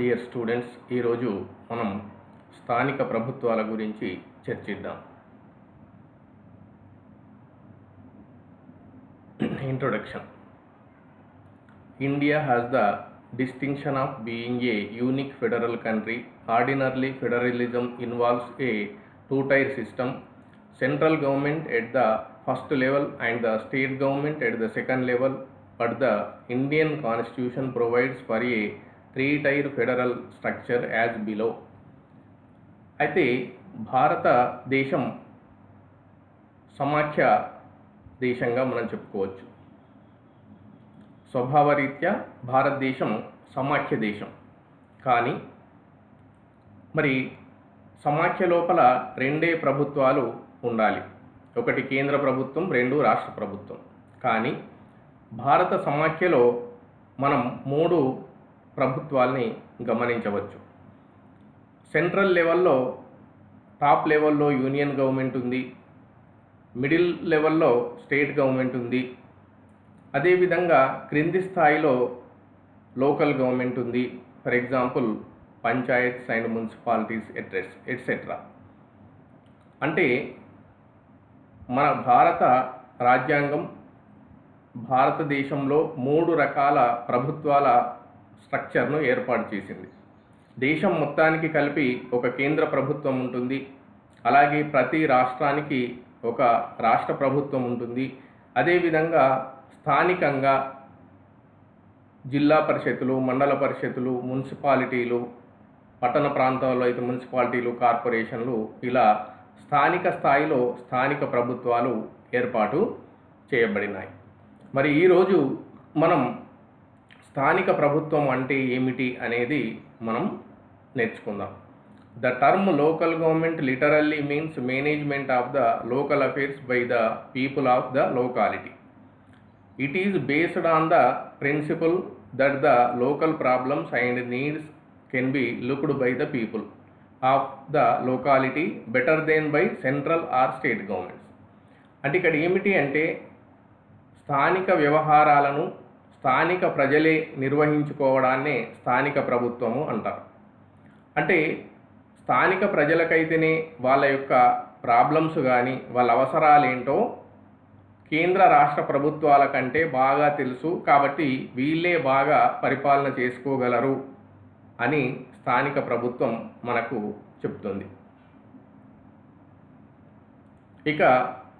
Dear students, ఈరోజు మనం స్థానిక ప్రభుత్వాల గురించి చర్చిద్దాం. Introduction. India has the distinction of being a unique federal country. Ordinarily, federalism involves a two-tier system, central government at the first level and the state government at the second level, but the Indian constitution provides for a three-tier federal structure as below. అయితే భారతదేశం సమాఖ్య దేశంగా మనం చెప్పుకోవచ్చు. స్వభావరీత్యా భారతదేశం సమాఖ్య దేశం. కానీ మరి సమాఖ్య లోపల రెండే ప్రభుత్వాలు ఉండాలి. ఒకటి కేంద్ర ప్రభుత్వం, రెండు రాష్ట్ర ప్రభుత్వం. కానీ భారత సమాఖ్యలో మనం మూడు ప్రభుత్వాల్ని గమనించవచ్చు. సెంట్రల్ లెవెల్లో, టాప్ లెవెల్లో యూనియన్ గవర్నమెంట్ ఉంది, మిడిల్ లెవెల్లో స్టేట్ గవర్నమెంట్ ఉంది, అదేవిధంగా క్రింది స్థాయిలో లోకల్ గవర్నమెంట్ ఉంది. For example panchayats and municipalities etcetera. అంటే మన భారత రాజ్యాంగం భారతదేశంలో మూడు రకాల ప్రభుత్వాల స్ట్రక్చర్ను ఏర్పాటు చేసింది. దేశం మొత్తానికి కలిపి ఒక కేంద్ర ప్రభుత్వం ఉంటుంది, అలాగే ప్రతి రాష్ట్రానికి ఒక రాష్ట్ర ప్రభుత్వం ఉంటుంది. అదేవిధంగా స్థానికంగా జిల్లా పరిషత్తులు, మండల పరిషత్తులు, మున్సిపాలిటీలు, పట్టణ ప్రాంతాల్లో అయితే మున్సిపాలిటీలు, కార్పొరేషన్లు, ఇలా స్థానిక స్థాయిలో స్థానిక ప్రభుత్వాలు ఏర్పాటు చేయబడినాయి. మరి ఈరోజు మనం స్థానిక ప్రభుత్వం అంటే ఏమిటి అనేది మనం నేర్చుకుందాం. The term local government literally means management of the local affairs by the people of the locality. It is based on the principle that the local problems and needs can be looked by the people of the locality better than by central or state governments. అంటే ఇక్కడ ఏమిటి అంటే స్థానిక వ్యవహారాలను స్థానిక ప్రజలే నిర్వహించుకోవడాన్నే స్థానిక ప్రభుత్వము అంటారు. అంటే స్థానిక ప్రజలకైతేనే వాళ్ళ యొక్క ప్రాబ్లమ్స్ కానీ వాళ్ళ అవసరాలేంటో కేంద్ర రాష్ట్ర ప్రభుత్వాల కంటే బాగా తెలుసు, కాబట్టి వీళ్ళే బాగా పరిపాలన చేసుకోగలరు అని స్థానిక ప్రభుత్వం మనకు చెప్తుంది. ఇక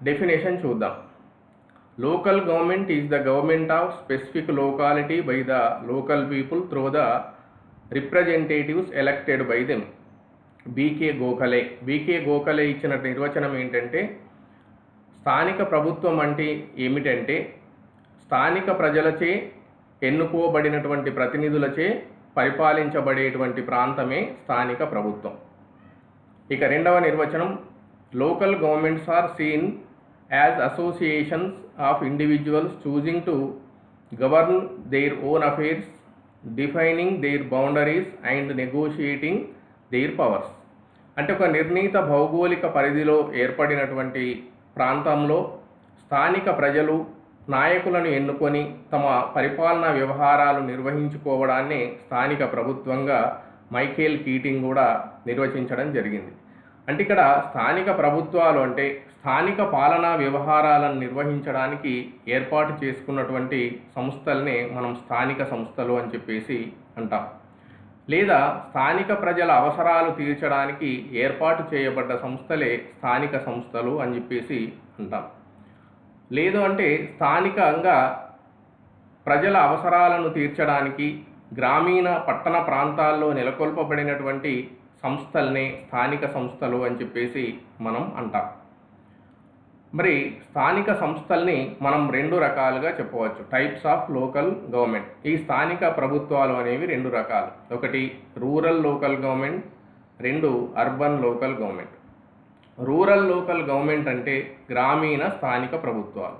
డెఫినేషన్ చూద్దాం. Local government is the government of specific locality by the local people through the representatives elected by them. B K Gokhale ఇచ్చిన నిర్వచనం ఏంటంటే, స్థానిక ప్రభుత్వం అంటే ఏమిటంటే స్థానిక ప్రజలచే ఎన్నుకోబడినటువంటి ప్రతినిధులచే పరిపాలించబడేటువంటి ప్రాంతమే స్థానిక ప్రభుత్వం. ఇక రెండవ నిర్వచనం, local governments are seen as associations of individuals choosing to govern their own affairs, defining their boundaries and negotiating their powers. అంటే ఒక నిర్ణీత భౌగోళిక పరిధిలో ఏర్పడినటువంటి ప్రాంతంలో స్థానిక ప్రజలు నాయకులను ఎన్నుకొని తమ పరిపాలనా వ్యవహారాలు నిర్వహించుకోవడాన్ని స్థానిక ప్రభుత్వంగా మైఖేల్ కీటింగ్ కూడా నిర్వచించడం జరిగింది. అంటే ఇక్కడ స్థానిక ప్రభుత్వాలు అంటే స్థానిక పాలనా వ్యవహారాలను నిర్వహించడానికి ఏర్పాటు చేసుకున్నటువంటి సంస్థలనే మనం స్థానిక సంస్థలు అని చెప్పేసి అంటాం. లేదా స్థానిక ప్రజల అవసరాలు తీర్చడానికి ఏర్పాటు చేయబడ్డ సంస్థలే స్థానిక సంస్థలు అని చెప్పేసి అంటాం. లేదు అంటే స్థానికంగా ప్రజల అవసరాలను తీర్చడానికి గ్రామీణ పట్టణ ప్రాంతాల్లో నెలకొల్పబడినటువంటి సంస్థలనే స్థానిక సంస్థలు అని చెప్పేసి మనం అంటాం. మరి స్థానిక సంస్థల్ని మనం రెండు రకాలుగా చెప్పవచ్చు. Types of local government. ఈ స్థానిక ప్రభుత్వాలు అనేవి రెండు రకాలు. ఒకటి రూరల్ లోకల్ గవర్నమెంట్, రెండు urban local government. Rural local government అంటే గ్రామీణ స్థానిక ప్రభుత్వాలు.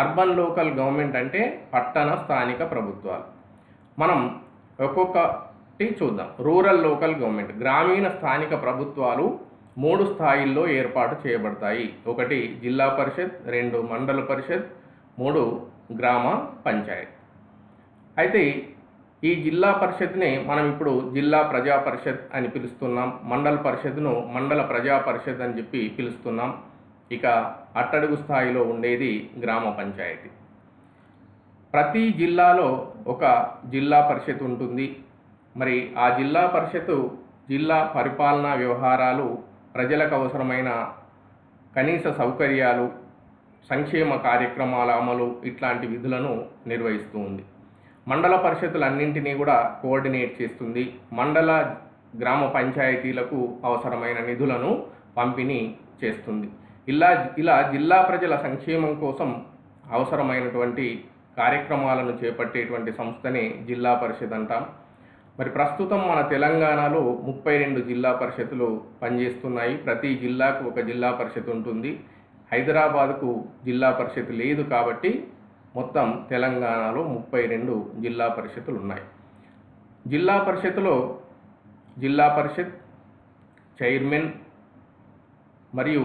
అర్బన్ లోకల్ గవర్నమెంట్ అంటే పట్టణ స్థానిక ప్రభుత్వాలు. మనం ఒక్కొక్కటి చూద్దాం. రూరల్ లోకల్ గవర్నమెంట్, గ్రామీణ స్థానిక ప్రభుత్వాలు మూడు స్థాయిల్లో ఏర్పాటు చేయబడతాయి. ఒకటి జిల్లా పరిషత్, రెండు మండల పరిషత్, మూడు గ్రామ పంచాయత్. అయితే ఈ జిల్లా పరిషత్ని మనం ఇప్పుడు జిల్లా ప్రజా పరిషత్ అని పిలుస్తున్నాం. మండల పరిషత్ను మండల ప్రజా పరిషత్ అని చెప్పి పిలుస్తున్నాం. ఇక అట్టడుగు స్థాయిలో ఉండేది గ్రామ పంచాయతీ. ప్రతి జిల్లాలో ఒక జిల్లా పరిషత్ ఉంటుంది. మరి ఆ జిల్లా పరిషత్తు జిల్లా పరిపాలనా వ్యవహారాలు, ప్రజలకు అవసరమైన కనీస సౌకర్యాలు, సంక్షేమ కార్యక్రమాల అమలు ఇట్లాంటి విధులను నిర్వహిస్తూ ఉంది. మండల పరిషత్తులన్నింటినీ కూడా కోఆర్డినేట్ చేస్తుంది. మండల గ్రామ పంచాయతీలకు అవసరమైన నిధులను పంపిణీ చేస్తుంది. ఇలా జిల్లా ప్రజల సంక్షేమం కోసం అవసరమైనటువంటి కార్యక్రమాలను చేపట్టేటువంటి సంస్థనే జిల్లా పరిషత్ అంటాం. మరి ప్రస్తుతం మన తెలంగాణలో 32 జిల్లా పరిషత్తులు పనిచేస్తున్నాయి. ప్రతి జిల్లాకు ఒక జిల్లా పరిషత్ ఉంటుంది. హైదరాబాద్కు జిల్లా పరిషత్ లేదు కాబట్టి మొత్తం తెలంగాణలో 32 జిల్లా పరిషత్తులు ఉన్నాయి. జిల్లా పరిషత్తులో జిల్లా పరిషత్ చైర్మన్ మరియు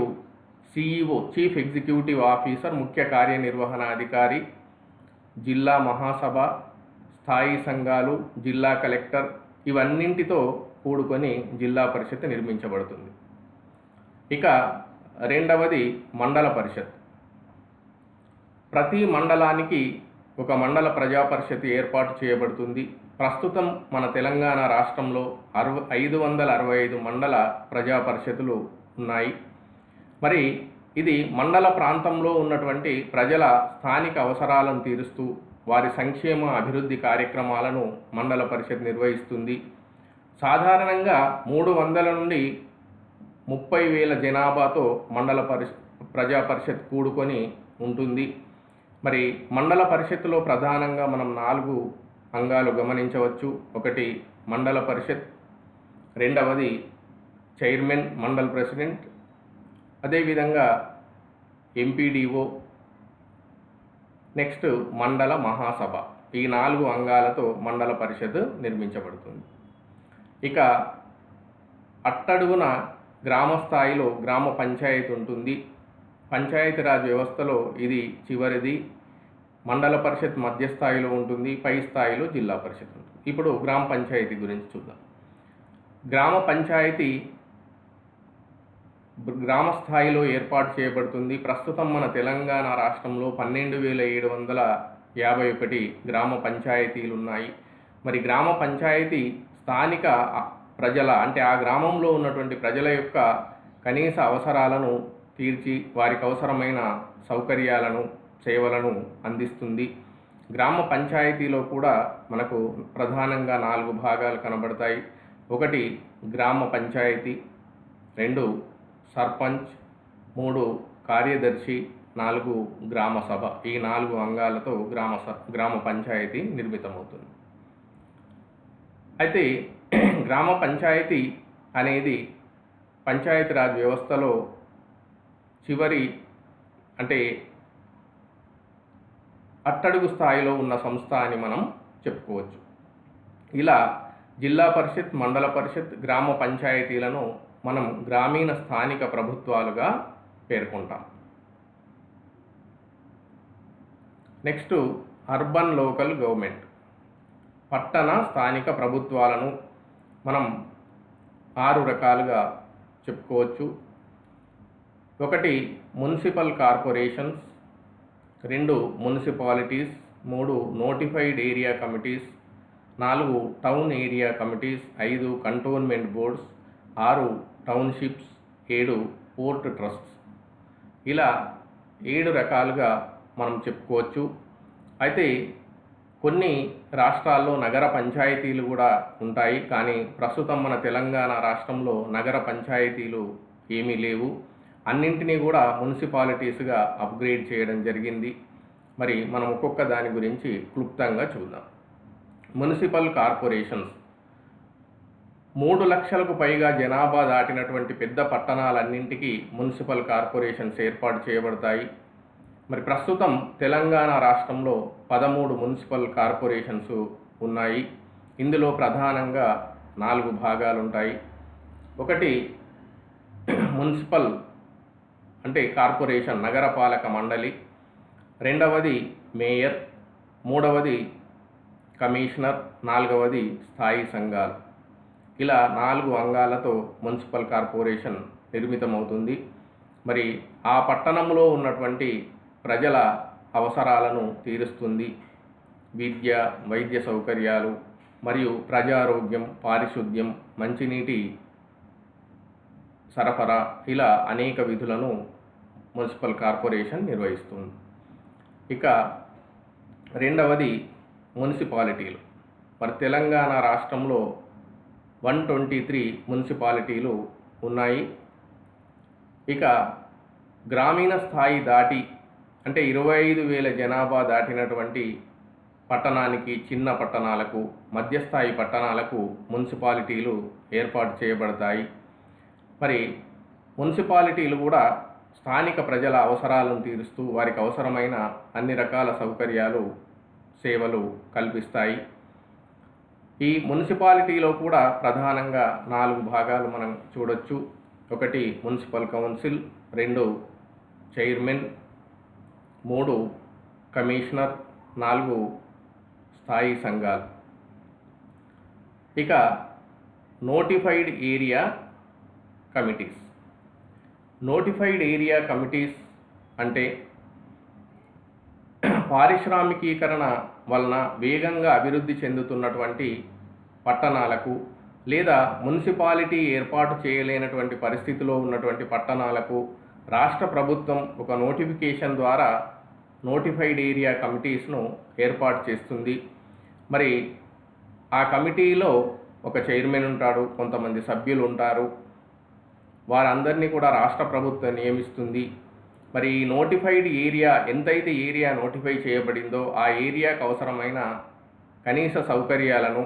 సిఇఓ, చీఫ్ ఎగ్జిక్యూటివ్ ఆఫీసర్, ముఖ్య కార్యనిర్వహణాధికారి, జిల్లా మహాసభ, స్థాయి సంఘాలు, జిల్లా కలెక్టర్ ఇవన్నింటితో కూడుకొని జిల్లా పరిషత్ నిర్మించబడుతుంది. ఇక రెండవది మండల పరిషత్. ప్రతి మండలానికి ఒక మండల ప్రజా పరిషత్ ఏర్పాటు చేయబడుతుంది. ప్రస్తుతం మన తెలంగాణ రాష్ట్రంలో 565 మండల ప్రజా పరిషత్తులు ఉన్నాయి. మరి ఇది మండల ప్రాంతంలో ఉన్నటువంటి ప్రజల స్థానిక అవసరాలను తీరుస్తూ వారి సంక్షేమ అభివృద్ధి కార్యక్రమాలను మండల పరిషత్ నిర్వహిస్తుంది. సాధారణంగా 300 నుండి 30,000 జనాభాతో మండల ప్రజా పరిషత్ కూడుకొని ఉంటుంది. మరి మండల పరిషత్తులో ప్రధానంగా మనం 4 అంగాలు గమనించవచ్చు. ఒకటి మండల పరిషత్, రెండవది చైర్మన్ మండల్ ప్రెసిడెంట్, అదేవిధంగా ఎంపీడీఓ, నెక్స్ట్ మండల మహాసభ. ఈ 4 అంగాలతో మండల పరిషత్ నిర్మించబడుతుంది. ఇక అట్టడుగున గ్రామ స్థాయిలో గ్రామ పంచాయతీ ఉంటుంది. పంచాయతీరాజ్ వ్యవస్థలో ఇది చివరిది. మండల పరిషత్ మధ్య స్థాయిలో ఉంటుంది, పై స్థాయిలో జిల్లా పరిషత్ ఉంటుంది. ఇప్పుడు గ్రామ పంచాయతీ గురించి చూద్దాం. గ్రామ పంచాయతీ గ్రామ స్థాయిలో ఏర్పాటు చేయబడుతుంది. ప్రస్తుతం మన తెలంగాణ రాష్ట్రంలో 12,751 గ్రామ పంచాయతీలు ఉన్నాయి. మరి గ్రామ పంచాయతీ స్థానిక ప్రజల, అంటే ఆ గ్రామంలో ఉన్నటువంటి ప్రజల యొక్క కనీస అవసరాలను తీర్చి వారికి అవసరమైన సౌకర్యాలను, సేవలను అందిస్తుంది. గ్రామ పంచాయతీలో కూడా మనకు ప్రధానంగా 4 భాగాలు కనబడతాయి. ఒకటి గ్రామ పంచాయతీ, 2 సర్పంచ్, 3 కార్యదర్శి, 4 గ్రామ సభ. ఈ 4 అంగాలతో గ్రామ పంచాయతీ నిర్మితమవుతుంది. అయితే గ్రామ పంచాయతీ అనేది పంచాయతీరాజ్ వ్యవస్థలో చివరి, అంటే అట్టడుగు స్థాయిలో ఉన్న సంస్థ అని మనం చెప్పుకోవచ్చు. ఇలా జిల్లా పరిషత్, మండల పరిషత్, గ్రామ పంచాయతీలను మనం గ్రామీణ స్థానిక ప్రభుత్వాలుగా పేర్కొంటాం. Next urban local government. పట్టణ స్థానిక ప్రభుత్వాలను మనం 6 రకాలుగా చెప్పుకోవచ్చు. ఒకటి municipal corporations, 2 municipalities, 3 notified area committees, 4 town area committees, 5 cantonment boards, 6 townships, 7 port trusts. ఇలా 7 రకాలుగా మనం చెప్పుకోవచ్చు. అయితే కొన్ని రాష్ట్రాల్లో నగర పంచాయతీలు కూడా ఉంటాయి. కానీ ప్రస్తుతం మన తెలంగాణ రాష్ట్రంలో నగర పంచాయతీలు ఏమీ లేవు. అన్నింటినీ కూడా మున్సిపాలిటీస్గా అప్గ్రేడ్ చేయడం జరిగింది. మరి మనం ఒక్కొక్క దాని గురించి క్లుప్తంగా చూద్దాం. మున్సిపల్ కార్పొరేషన్స్ 3 లక్షలకు పైగా జనాభా దాటినటువంటి పెద్ద పట్టణాలన్నింటికీ మున్సిపల్ కార్పొరేషన్స్ ఏర్పాటు చేయబడతాయి. మరి ప్రస్తుతం తెలంగాణ రాష్ట్రంలో 13 మున్సిపల్ కార్పొరేషన్స్ ఉన్నాయి. ఇందులో ప్రధానంగా 4 భాగాలు ఉంటాయి. ఒకటి మున్సిపల్, అంటే కార్పొరేషన్, నగరపాలక మండలి. రెండవది మేయర్. మూడవది కమిషనర్, 4వది స్థాయి సంఘాలు. ఇలా 4 అంగాలతో మున్సిపల్ కార్పొరేషన్ నిర్మితమవుతుంది. మరి ఆ పట్టణంలో ఉన్నటువంటి ప్రజల అవసరాలను తీరుస్తుంది. విద్య, వైద్య సౌకర్యాలు మరియు ప్రజారోగ్యం, పారిశుద్ధ్యం, మంచినీటి సరఫరా, ఇలా అనేక విధులను మున్సిపల్ కార్పొరేషన్ నిర్వహిస్తుంది. ఇక 2వది మున్సిపాలిటీలు. మరి తెలంగాణ రాష్ట్రంలో 123 మున్సిపాలిటీలు ఉన్నాయి. ఇక గ్రామీణ స్థాయి దాటి అంటే 25,000 జనాభా దాటినటువంటి పట్టణానికి, చిన్న పట్టణాలకు, మధ్యస్థాయి పట్టణాలకు మున్సిపాలిటీలు ఏర్పాటు చేయబడతాయి. మరి మున్సిపాలిటీలు కూడా స్థానిక ప్రజల అవసరాలను తీరుస్తూ వారికి అవసరమైన అన్ని రకాల సౌకర్యాలు, సేవలు కల్పిస్తాయి. ఈ మున్సిపాలిటీలో కూడా ప్రధానంగా 4 భాగాలు మనం చూడొచ్చు. 1 మున్సిపల్ కౌన్సిల్, 2 చైర్మన్, 3 కమిషనర్, 4 స్థాయి సంఘాలు. ఇక notified area committees. Notified area committees అంటే పారిశ్రామికీకరణ వలన వేగంగా అభివృద్ధి చెందుతున్నటువంటి పట్టణాలకు లేదా మున్సిపాలిటీ ఏర్పాటు చేయలేనటువంటి పరిస్థితిలో ఉన్నటువంటి పట్టణాలకు రాష్ట్ర ప్రభుత్వం ఒక నోటిఫికేషన్ ద్వారా నోటిఫైడ్ ఏరియా కమిటీస్ను ఏర్పాటు చేస్తుంది. మరి ఆ కమిటీలో ఒక చైర్మన్ ఉంటాడు, కొంతమంది సభ్యులు ఉంటారు. వారందరినీ కూడా రాష్ట్ర ప్రభుత్వం నియమిస్తుంది. మరి ఈ నోటిఫైడ్ ఏరియా ఎంతైతే ఏరియా నోటిఫై చేయబడిందో ఆ ఏరియాకు అవసరమైన కనీస సౌకర్యాలను,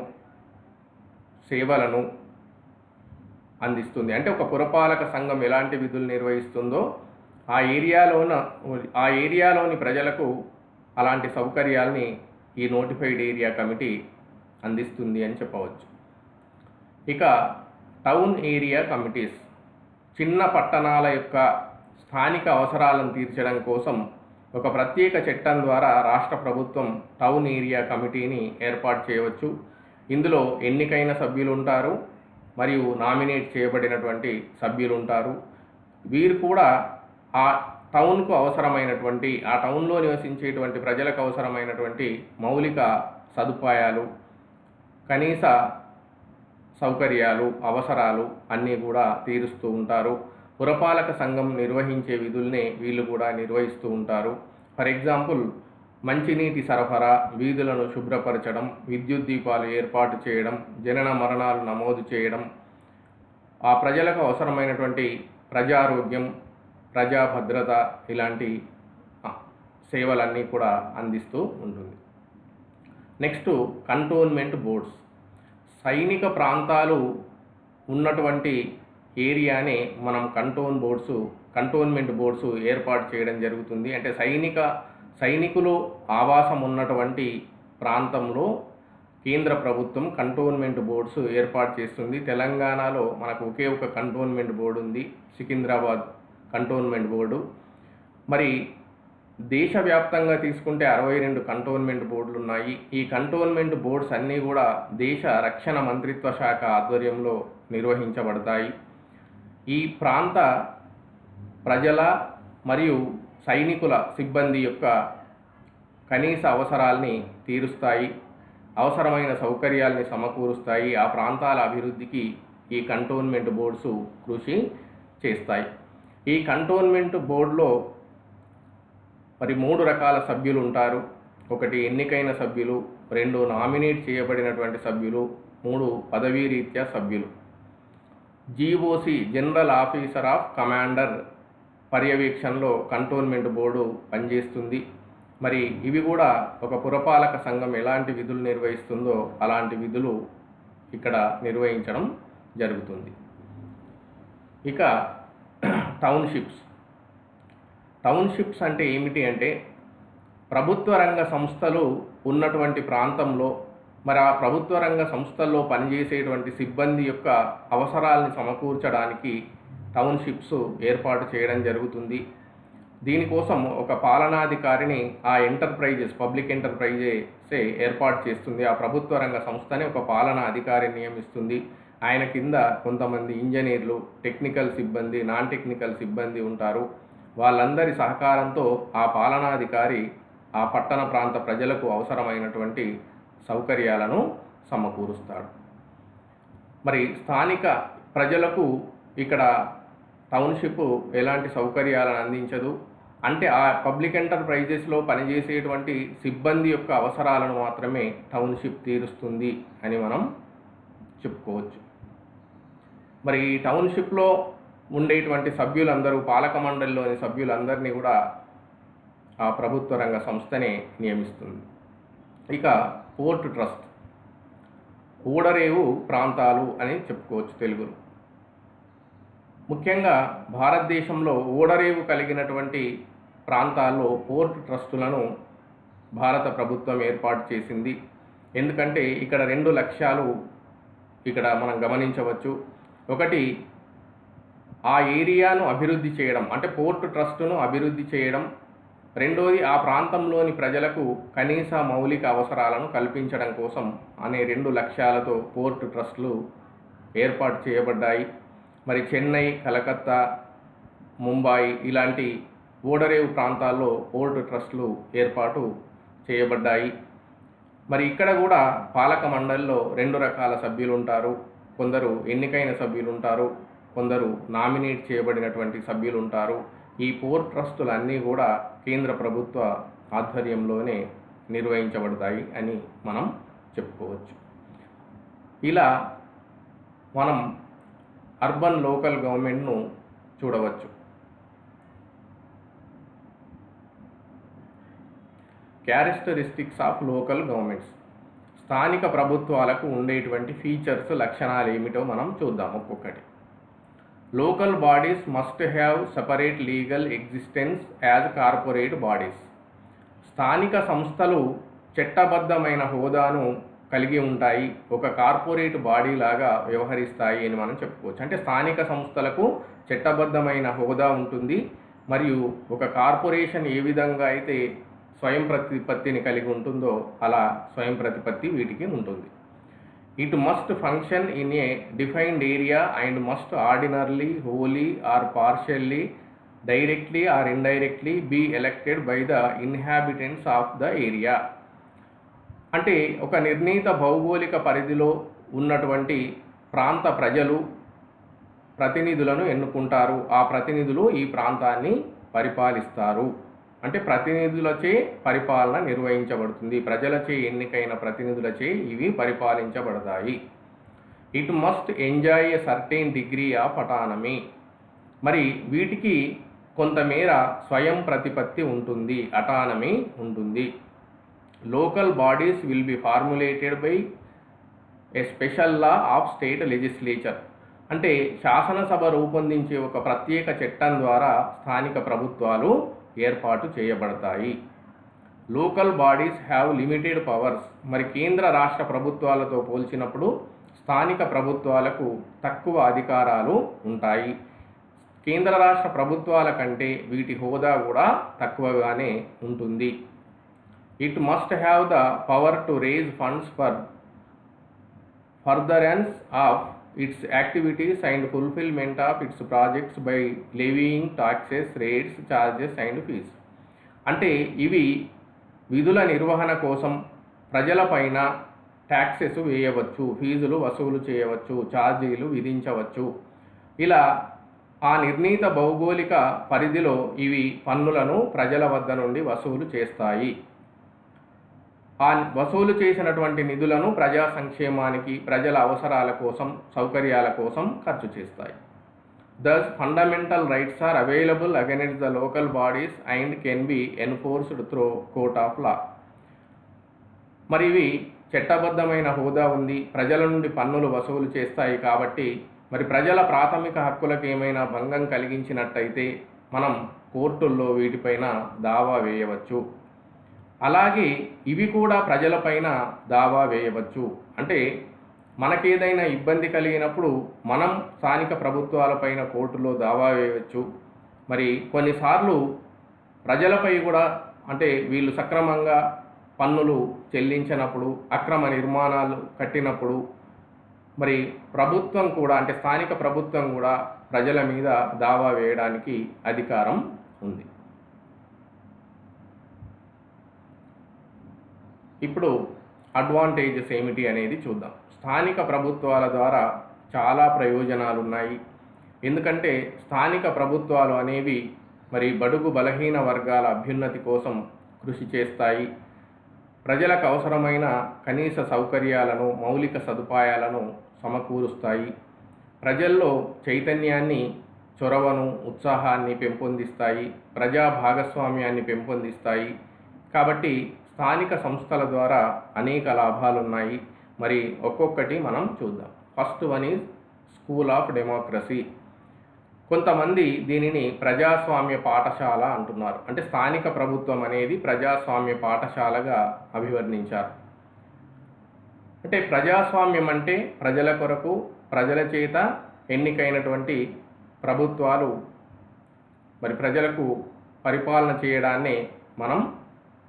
సేవలను అందిస్తుంది. అంటే ఒక పురపాలక సంఘం ఎలాంటి విధులు నిర్వహిస్తుందో ఆ ఏరియాలోని ప్రజలకు అలాంటి సౌకర్యాల్ని ఈ నోటిఫైడ్ ఏరియా కమిటీ అందిస్తుంది అని చెప్పవచ్చు. ఇక టౌన్ ఏరియా కమిటీస్. చిన్న పట్టణాల యొక్క స్థానిక అవసరాలను తీర్చడం కోసం ఒక ప్రత్యేక చట్టం ద్వారా రాష్ట్ర ప్రభుత్వం టౌన్ ఏరియా కమిటీని ఏర్పాటు చేయవచ్చు. ఇందులో ఎన్నికైన సభ్యులు ఉంటారు మరియు నామినేట్ చేయబడినటువంటి సభ్యులు ఉంటారు. వీరు కూడా ఆ టౌన్కు అవసరమైనటువంటి, ఆ టౌన్లో నివసించేటువంటి ప్రజలకు అవసరమైనటువంటి మౌలిక సదుపాయాలు, కనీస సౌకర్యాలు, అవసరాలు అన్నీ కూడా తీరుస్తూ ఉంటారు. పురపాలక సంఘం నిర్వహించే విధుల్నే వీళ్ళు కూడా నిర్వహిస్తూ ఉంటారు. ఫర్ ఎగ్జాంపుల్, మంచినీటి సరఫరా, వీధులను శుభ్రపరచడం, విద్యుత్ దీపాలు ఏర్పాటు చేయడం, జనన మరణాలు నమోదు చేయడం, ఆ ప్రజలకు అవసరమైనటువంటి ప్రజారోగ్యం, ప్రజా భద్రత, ఇలాంటి సేవలన్నీ కూడా అందిస్తూ ఉంటుంది. Next cantonment boards. సైనిక ప్రాంతాలు ఉన్నటువంటి ఏరియానే మనం కంటోన్మెంట్ బోర్డ్స్ ఏర్పాటు చేయడం జరుగుతుంది. అంటే సైనికులు ఆవాసం ఉన్నటువంటి ప్రాంతంలో కేంద్ర ప్రభుత్వం కంటోన్మెంట్ బోర్డ్స్ ఏర్పాటు చేస్తుంది. తెలంగాణలో మనకు ఒకే ఒక కంటోన్మెంట్ బోర్డు ఉంది, సికింద్రాబాద్ కంటోన్మెంట్ బోర్డు. మరి దేశవ్యాప్తంగా తీసుకుంటే 62 కంటోన్మెంట్ బోర్డులు ఉన్నాయి. ఈ కంటోన్మెంట్ బోర్డ్స్ అన్నీ కూడా దేశ రక్షణ మంత్రిత్వ శాఖ ఆధ్వర్యంలో నిర్వహించబడతాయి. ఈ ప్రాంత ప్రజల మరియు సైనికుల సిబ్బంది యొక్క కనీస అవసరాల్ని తీరుస్తాయి, అవసరమైన సౌకర్యాల్ని సమకూరుస్తాయి. ఆ ప్రాంతాల అభివృద్ధికి ఈ కంటోన్మెంట్ బోర్డ్స్ కృషి చేస్తాయి. ఈ కంటోన్మెంట్ బోర్డులో మరి 3 రకాల సభ్యులు ఉంటారు. 1 ఎన్నికైన సభ్యులు, 2 నామినేట్ చేయబడినటువంటి సభ్యులు, 3 పదవీ రీత్యా సభ్యులు. GOC general officer of commander పర్యవేక్షణలో కంటోన్మెంట్ బోర్డు పనిచేస్తుంది. మరి ఇవి కూడా ఒక పురపాలక సంఘం ఎలాంటి విధులు నిర్వహిస్తుందో అలాంటి విధులు ఇక్కడ నిర్వహించడం జరుగుతుంది. ఇక టౌన్షిప్స్ అంటే ఏమిటి అంటే ప్రభుత్వ రంగ సంస్థలు ఉన్నటువంటి ప్రాంతంలో మరి ఆ ప్రభుత్వ రంగ సంస్థల్లో పనిచేసేటువంటి సిబ్బంది యొక్క అవసరాలని సమకూర్చడానికి టౌన్షిప్స్ ఏర్పాటు చేయడం జరుగుతుంది. దీనికోసం ఒక పాలనాధికారిని ఆ పబ్లిక్ ఎంటర్ప్రైజెసే ఏర్పాటు చేస్తుంది. ఆ ప్రభుత్వ రంగ సంస్థని ఒక పాలనా అధికారిని నియమిస్తుంది. ఆయన కింద కొంతమంది ఇంజనీర్లు, టెక్నికల్ సిబ్బంది, నాన్ టెక్నికల్ సిబ్బంది ఉంటారు. వాళ్ళందరి సహకారంతో ఆ పాలనాధికారి ఆ పట్టణ ప్రాంత ప్రజలకు అవసరమైనటువంటి సౌకర్యాలను సమకూరుస్తాడు. మరి స్థానిక ప్రజలకు ఇక్కడ టౌన్షిప్ ఎలాంటి సౌకర్యాలను అందించదు. అంటే ఆ పబ్లిక్ ఎంటర్ప్రైజెస్లో పనిచేసేటువంటి సిబ్బంది యొక్క అవసరాలను మాత్రమే టౌన్షిప్ తీరుస్తుంది అని మనం చెప్పుకోవచ్చు. మరి ఈ టౌన్షిప్లో ఉండేటువంటి సభ్యులందరూ, పాలక మండలిలోని సభ్యులందరినీ కూడా ఆ ప్రభుత్వ రంగ సంస్థనే నియమిస్తుంది. ఇక పోర్ట్ ట్రస్ట్, ఓడరేవు ప్రాంతాలు అని చెప్పుకోవచ్చు తెలుగులో. ముఖ్యంగా భారతదేశంలో ఓడరేవు కలిగినటువంటి ప్రాంతాల్లో పోర్ట్ ట్రస్టులను భారత ప్రభుత్వం ఏర్పాటు చేసింది. ఎందుకంటే ఇక్కడ 2 లక్ష్యాలు ఇక్కడ మనం గమనించవచ్చు. ఒకటి, ఆ ఏరియాను అభివృద్ధి చేయడం, అంటే పోర్ట్ ట్రస్టును అభివృద్ధి చేయడం. రెండోది, ఆ ప్రాంతంలోని ప్రజలకు కనీస మౌలిక అవసరాలను కల్పించడం కోసం అనే 2 లక్ష్యాలతో పోర్ట్ ట్రస్టులు ఏర్పాటు చేయబడ్డాయి. మరి చెన్నై, కలకత్తా, ముంబాయి ఇలాంటి ఓడరేవు ప్రాంతాల్లో పోర్ట్ ట్రస్టులు ఏర్పాటు చేయబడ్డాయి. మరి ఇక్కడ కూడా పాలక మండలిలో 2 రకాల సభ్యులు ఉంటారు. కొందరు ఎన్నికైన సభ్యులు ఉంటారు, కొందరు నామినేట్ చేయబడినటువంటి సభ్యులు ఉంటారు. ఈ పోర్ట్ ట్రస్టులన్నీ కూడా కేంద్ర ప్రభుత్వ ఆధ్వర్యంలోనే నిర్వహించబడతాయి అని మనం చెప్పుకోవచ్చు. ఇలా మనం అర్బన్ లోకల్ గవర్నమెంట్ను చూడవచ్చు. క్యారెక్టరిస్టిక్స్ ఆఫ్ లోకల్ గవర్నమెంట్స్, స్థానిక ప్రభుత్వాలకు ఉండేటువంటి ఫీచర్స్, లక్షణాలు ఏమిటో మనం చూద్దాం ఒక్కొక్కటి. Local bodies must have separate legal existence as corporate bodies. స్థానిక సంస్థలు చట్టబద్ధమైన హోదాను కలిగి ఉంటాయి, ఒక కార్పొరేట్ బాడీ లాగా వ్యవహరిస్తాయి అని మనం చెప్పుకోవచ్చు. అంటే స్థానిక సంస్థలకు చట్టబద్ధమైన హోదా ఉంటుంది, మరియు ఒక కార్పొరేషన్ ఏ విధంగా అయితే స్వయం ప్రతిపత్తిని కలిగి ఉంటుందో అలా స్వయం ప్రతిపత్తి వీటికి ఉంటుంది. It must function in a defined area and must ordinarily, wholly or partially, directly or indirectly be elected by the inhabitants of the area. అంటే ఒక నిర్ణీత భౌగోళిక పరిధిలో ఉన్నటువంటి ప్రాంత ప్రజలు ప్రతినిధులను ఎన్నుకుంటారు. ఆ ప్రతినిధులు ఈ ప్రాంతాన్ని పరిపాలిస్తారు. అంటే ప్రతినిధులచే పరిపాలన నిర్వహించబడుతుంది, ప్రజలచే ఎన్నికైన ప్రతినిధులచే ఇవి పరిపాలించబడతాయి. It must enjoy a certain degree of autonomy. మరి వీటికి కొంతమేర స్వయం ప్రతిపత్తి ఉంటుంది, అటానమీ ఉంటుంది. Local bodies will be formulated by a special law of state legislature. అంటే శాసనసభ రూపొందించే ఒక ప్రత్యేక చట్టం ద్వారా స్థానిక ప్రభుత్వాలు ఏర్పాటు చేయబడతాయి. Local bodies have limited powers. మరి కేంద్ర రాష్ట్ర ప్రభుత్వాలతో పోల్చినప్పుడు స్థానిక ప్రభుత్వాలకు తక్కువ అధికారాలు ఉంటాయి. కేంద్ర రాష్ట్ర ప్రభుత్వాల కంటే వీటి హోదా కూడా తక్కువగానే ఉంటుంది. It must have the power to raise funds for furtherance of its activities and fulfilment of its projects by levying taxes, rates, charges and fees. అంటే ఇవి విధుల నిర్వహణ కోసం ప్రజలపైన ట్యాక్సెస్ వేయవచ్చు, ఫీజులు వసూలు చేయవచ్చు, ఛార్జీలు విధించవచ్చు. ఇలా ఆ నిర్ణీత భౌగోళిక పరిధిలో ఇవి పన్నులను ప్రజల వద్ద నుండి వసూలు చేస్తాయి. ఆ వసూలు చేసినటువంటి నిధులను ప్రజా సంక్షేమానికి, ప్రజల అవసరాల కోసం, సౌకర్యాల కోసం ఖర్చు చేస్తాయి. Thus fundamental rights are available against the local bodies and can be enforced through court of law. మరి ఇవి చట్టబద్ధమైన హోదా ఉంది, ప్రజల నుండి పన్నులు వసూలు చేస్తాయి కాబట్టి మరి ప్రజల ప్రాథమిక హక్కులకు ఏమైనా భంగం కలిగించినట్టయితే మనం కోర్టుల్లో వీటిపైన దావా వేయవచ్చు. అలాగే ఇవి కూడా ప్రజలపైన దావా వేయవచ్చు. అంటే మనకేదైనా ఇబ్బంది కలిగినప్పుడు మనం స్థానిక ప్రభుత్వాలపైన కోర్టులో దావా వేయవచ్చు. మరి కొన్నిసార్లు ప్రజలపై కూడా అంటే వీళ్ళు సక్రమంగా పన్నులు చెల్లించినప్పుడు, అక్రమ నిర్మాణాలు కట్టినప్పుడు మరి ప్రభుత్వం కూడా అంటే స్థానిక ప్రభుత్వం కూడా ప్రజల మీద దావా వేయడానికి అధికారం ఉంది. ఇప్పుడు అడ్వాంటేజెస్ ఏమిటి అనేది చూద్దాం. స్థానిక ప్రభుత్వాల ద్వారా చాలా ప్రయోజనాలు ఉన్నాయి. ఎందుకంటే స్థానిక ప్రభుత్వాలు అనేవి మరి బడుగు బలహీన వర్గాల అభ్యున్నతి కోసం కృషి చేస్తాయి. ప్రజలకు అవసరమైన కనీస సౌకర్యాలను, మౌలిక సదుపాయాలను సమకూరుస్తాయి. ప్రజల్లో చైతన్యాన్ని, చొరవను, ఉత్సాహాన్ని పెంపొందిస్తాయి. ప్రజా భాగస్వామ్యాన్ని పెంపొందిస్తాయి. కాబట్టి స్థానిక సంస్థల ద్వారా అనేక లాభాలు ఉన్నాయి. మరి ఒక్కొక్కటి మనం చూద్దాం. First one is school of democracy. కొంతమంది దీనిని ప్రజాస్వామ్య పాఠశాల అంటున్నారు. అంటే స్థానిక ప్రభుత్వం అనేది ప్రజాస్వామ్య పాఠశాలగా అభివర్ణించారు. అంటే ప్రజాస్వామ్యం అంటే ప్రజల కొరకు, ప్రజల చేత ఎన్నికైనటువంటి ప్రభుత్వాలు మరి ప్రజలకు పరిపాలన చేయడాన్నే మనం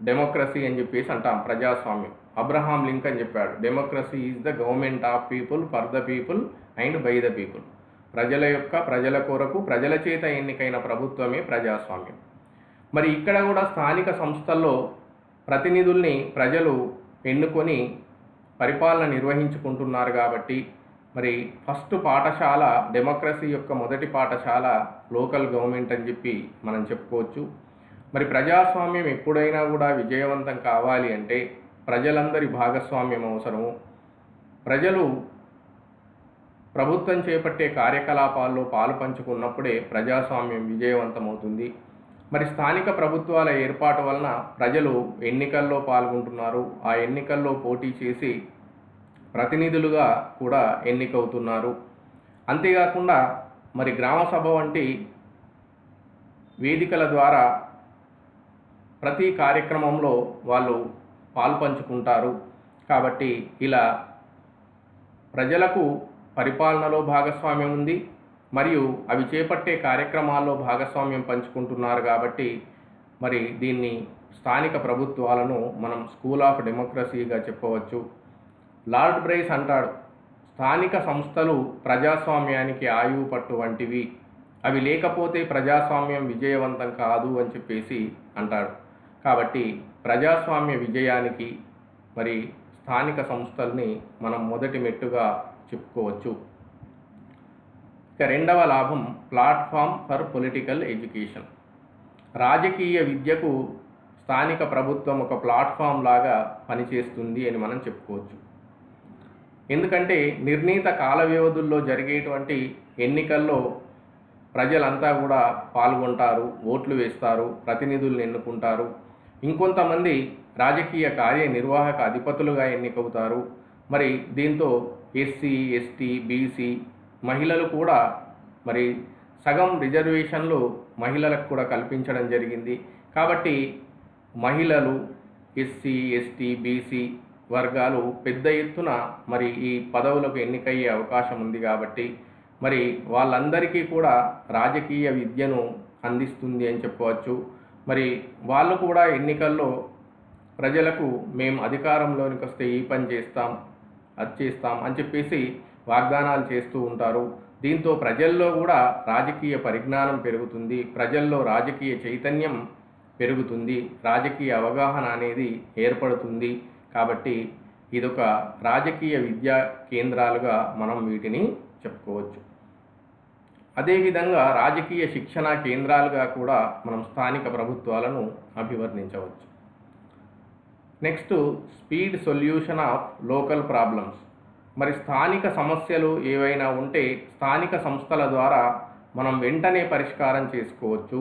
డెమోక్రసీ అని చెప్పేసి అంటాం. ప్రజాస్వామ్యం. అబ్రహాం లింకన్ చెప్పాడు, democracy is the government of people, for the people and by the people. ప్రజల కొరకు, ప్రజల చేత ఎన్నికైన ప్రభుత్వమే ప్రజాస్వామ్యం. మరి ఇక్కడ కూడా స్థానిక సంస్థల్లో ప్రతినిధుల్ని ప్రజలు ఎన్నుకొని పరిపాలన నిర్వహించుకుంటున్నారు. కాబట్టి మరి ఫస్ట్ పాఠశాల, డెమోక్రసీ యొక్క మొదటి పాఠశాల లోకల్ గవర్నమెంట్ అని చెప్పి మనం చెప్పుకోవచ్చు. మరి ప్రజాస్వామ్యం ఎప్పుడైనా కూడా విజయవంతం కావాలి అంటే ప్రజలందరి భాగస్వామ్యం అవసరము. ప్రజలు ప్రభుత్వం చేపట్టే కార్యకలాపాల్లో పాలు పంచుకున్నప్పుడే ప్రజాస్వామ్యం విజయవంతమవుతుంది. మరి స్థానిక ప్రభుత్వాల ఏర్పాటు వలన ప్రజలు ఎన్నికల్లో పాల్గొంటున్నారు. ఆ ఎన్నికల్లో పోటీ చేసి ప్రతినిధులుగా కూడా ఎన్నికవుతున్నారు. అంతేకాకుండా మరి గ్రామ సభ వంటి వేదికల ద్వారా ప్రతి కార్యక్రమంలో వాళ్ళు పాలు పంచుకుంటారు. కాబట్టి ఇలా ప్రజలకు పరిపాలనలో భాగస్వామ్యం ఉంది, మరియు అవి చేపట్టే కార్యక్రమాల్లో భాగస్వామ్యం పంచుకుంటున్నారు. కాబట్టి మరి దీన్ని స్థానిక ప్రభుత్వాలను మనం స్కూల్ ఆఫ్ డెమోక్రసీగా చెప్పవచ్చు. లార్డ్ బ్రైస్ అంటాడు, స్థానిక సంస్థలు ప్రజాస్వామ్యానికి ఆయువు పట్టు వంటివి, అవి లేకపోతే ప్రజాస్వామ్యం విజయవంతం కాదు అని చెప్పేసి అంటాడు. కాబట్టి ప్రజాస్వామ్య విజయానికి మరి స్థానిక సంస్థల్ని మనం మొదటి మెట్టుగా చెప్పుకోవచ్చు. ఇక రెండవ లాభం ప్లాట్ఫామ్ ఫర్ పొలిటికల్ ఎడ్యుకేషన్. రాజకీయ విద్యకు స్థానిక ప్రభుత్వం ఒక ప్లాట్ఫామ్ లాగా పనిచేస్తుంది అని మనం చెప్పుకోవచ్చు. ఎందుకంటే నిర్ణీత కాల వ్యవధుల్లో జరిగేటువంటి ఎన్నికల్లో ప్రజలంతా కూడా పాల్గొంటారు, ఓట్లు వేస్తారు, ప్రతినిధులను ఎన్నుకుంటారు. ఇంకొంతమంది రాజకీయ కార్యనిర్వాహక అధిపతులుగా ఎన్నికవుతారు. మరి దీంతో ఎస్సీ, ఎస్టీ, బీసీ మహిళలు కూడా మరి సగం రిజర్వేషన్లు మహిళలకు కూడా కల్పించడం జరిగింది. కాబట్టి మహిళలు, ఎస్సీ, ఎస్టీ, బీసీ వర్గాలు పెద్ద ఎత్తున మరి ఈ పదవులకు ఎన్నికయ్యే అవకాశం ఉంది. కాబట్టి మరి వాళ్ళందరికీ కూడా రాజకీయ విద్యను అందిస్తుంది అని చెప్పవచ్చు. మరి వాళ్ళు కూడా ఎన్నికల్లో ప్రజలకు మేము అధికారంలోనికి వస్తే ఈ పని చేస్తాం, అది చేస్తాం అని చెప్పేసి వాగ్దానాలు చేస్తూ ఉంటారు. దీంతో ప్రజల్లో కూడా రాజకీయ పరిజ్ఞానం పెరుగుతుంది, ప్రజల్లో రాజకీయ చైతన్యం పెరుగుతుంది, రాజకీయ అవగాహన అనేది ఏర్పడుతుంది. కాబట్టి ఇదొక రాజకీయ విద్యా కేంద్రాలుగా మనం వీటిని చెప్పుకోవచ్చు. అదేవిధంగా రాజకీయ శిక్షణా కేంద్రాలుగా కూడా మనం స్థానిక ప్రభుత్వాలను అభివర్ణించవచ్చు. Next speed solution of local problems. మరి స్థానిక సమస్యలు ఏవైనా ఉంటే స్థానిక సంస్థల ద్వారా మనం వెంటనే పరిష్కారం చేసుకోవచ్చు.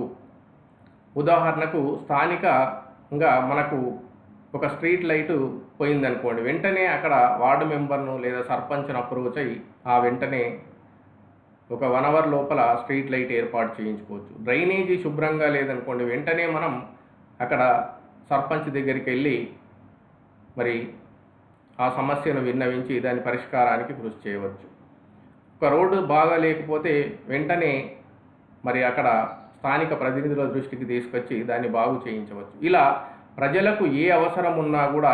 ఉదాహరణకు స్థానికంగా మనకు ఒక స్ట్రీట్ లైటు పోయిందనుకోండి, వెంటనే అక్కడ వార్డు మెంబర్ను లేదా సర్పంచ్ను అప్రోచ్ అయ్యి ఆ వెంటనే ఒక 1 అవర్ లోపల స్ట్రీట్ లైట్ ఏర్పాటు చేయించుకోవచ్చు. డ్రైనేజీ శుభ్రంగా లేదనుకోండి, వెంటనే మనం అక్కడ సర్పంచ్ దగ్గరికి వెళ్ళి మరి ఆ సమస్యను విన్నవించి దాని పరిష్కారానికి కృషి చేయవచ్చు. ఒక రోడ్డు బాగా లేకపోతే వెంటనే మరి అక్కడ స్థానిక ప్రతినిధుల దృష్టికి తీసుకొచ్చి దాన్ని బాగు చేయించవచ్చు. ఇలా ప్రజలకు ఏ అవసరం ఉన్నా కూడా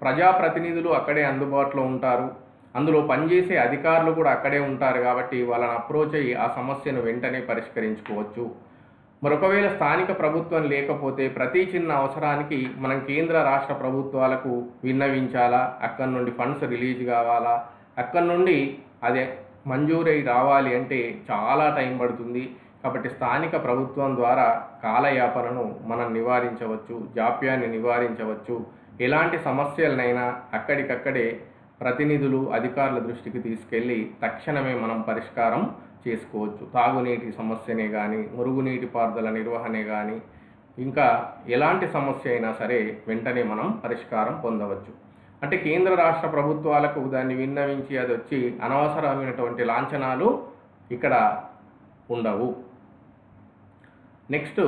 ప్రజాప్రతినిధులు అక్కడే అందుబాటులో ఉంటారు, అందులో పనిచేసే అధికారులు కూడా అక్కడే ఉంటారు కాబట్టి వాళ్ళని అప్రోచ్ అయ్యి ఆ సమస్యను వెంటనే పరిష్కరించుకోవచ్చు. మరొకవేళ స్థానిక ప్రభుత్వం లేకపోతే ప్రతి చిన్న అవసరానికి మనం కేంద్ర రాష్ట్ర ప్రభుత్వాలకు విన్నవించాలా, అక్కడి నుండి ఫండ్స్ రిలీజ్ కావాలా, అక్కడి నుండి అదే మంజూరై రావాలి అంటే చాలా టైం పడుతుంది. కాబట్టి స్థానిక ప్రభుత్వం ద్వారా కాలయాపనను మనం నివారించవచ్చు, జాప్యాన్ని నివారించవచ్చు. ఎలాంటి సమస్యలనైనా అక్కడికక్కడే ప్రతినిధులు అధికారుల దృష్టికి తీసుకెళ్ళి తక్షణమే మనం పరిష్కారం చేసుకోవచ్చు. తాగునీటి సమస్యనే కానీ, మురుగునీటి పారుదల నిర్వహణే కానీ, ఇంకా ఎలాంటి సమస్య అయినా సరే వెంటనే మనం పరిష్కారం పొందవచ్చు. అంటే కేంద్ర రాష్ట్ర ప్రభుత్వాలకు దాన్ని విన్నవించి అది వచ్చి అనవసరమైనటువంటి లాంఛనాలు ఇక్కడ ఉండవు. Next,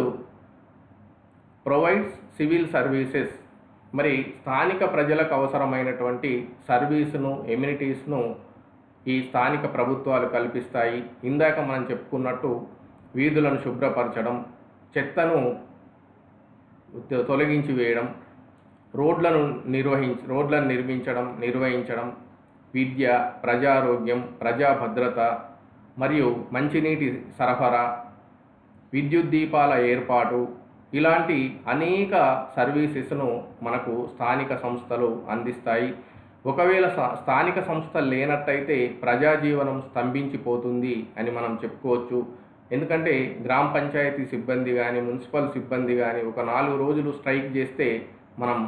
provides civil services. మరి స్థానిక ప్రజలకు అవసరమైనటువంటి సర్వీసును, ఎమ్యూనిటీస్ను ఈ స్థానిక ప్రభుత్వాలు కల్పిస్తాయి. ఇందాక మనం చెప్పుకున్నట్టు వీధులను శుభ్రపరచడం, చెత్తను తొలగించి వేయడం, రోడ్లను నిర్వహించడం, విద్య, ప్రజారోగ్యం, ప్రజా భద్రత మరియు మంచినీటి సరఫరా, విద్యుత్ దీపాల ఏర్పాటు, ఇలాంటి అనేక సర్వీసెస్ను మనకు స్థానిక సంస్థలు అందిస్తాయి. ఒకవేళ స్థానిక సంస్థలు లేనట్టయితే ప్రజాజీవనం స్తంభించిపోతుంది అని మనం చెప్పుకోవచ్చు. ఎందుకంటే గ్రామ పంచాయతీ సిబ్బంది కానీ, మున్సిపల్ సిబ్బంది కానీ ఒక 4 రోజులు స్ట్రైక్ చేస్తే మనం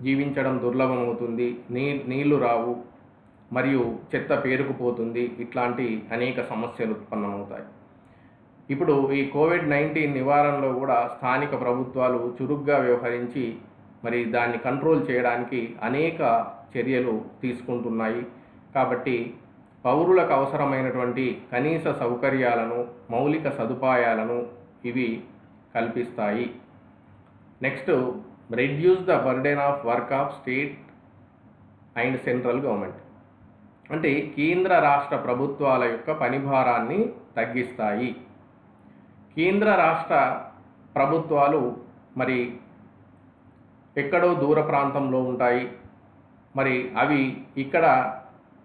జీవించడం దుర్లభమవుతుంది. నీళ్లు రావు, మరియు చెత్త పేరుకుపోతుంది. ఇట్లాంటి అనేక సమస్యలు ఉత్పన్నమవుతాయి. ఇప్పుడు ఈ కోవిడ్-19 నివారణలో కూడా స్థానిక ప్రభుత్వాలు చురుగ్గా వ్యవహరించి మరి దాన్ని కంట్రోల్ చేయడానికి అనేక చర్యలు తీసుకుంటున్నాయి. కాబట్టి పౌరులకు అవసరమైనటువంటి కనీస సౌకర్యాలను, మౌలిక సదుపాయాలను ఇవి కల్పిస్తాయి. Next, reduce the burden of work of state and central government. అంటే కేంద్ర రాష్ట్ర ప్రభుత్వాల యొక్క పనిభారాన్ని తగ్గిస్తాయి. కేంద్ర రాష్ట్ర ప్రభుత్వాలు మరి ఎక్కడో దూర ప్రాంతంలో ఉంటాయి. మరి అవి ఇక్కడ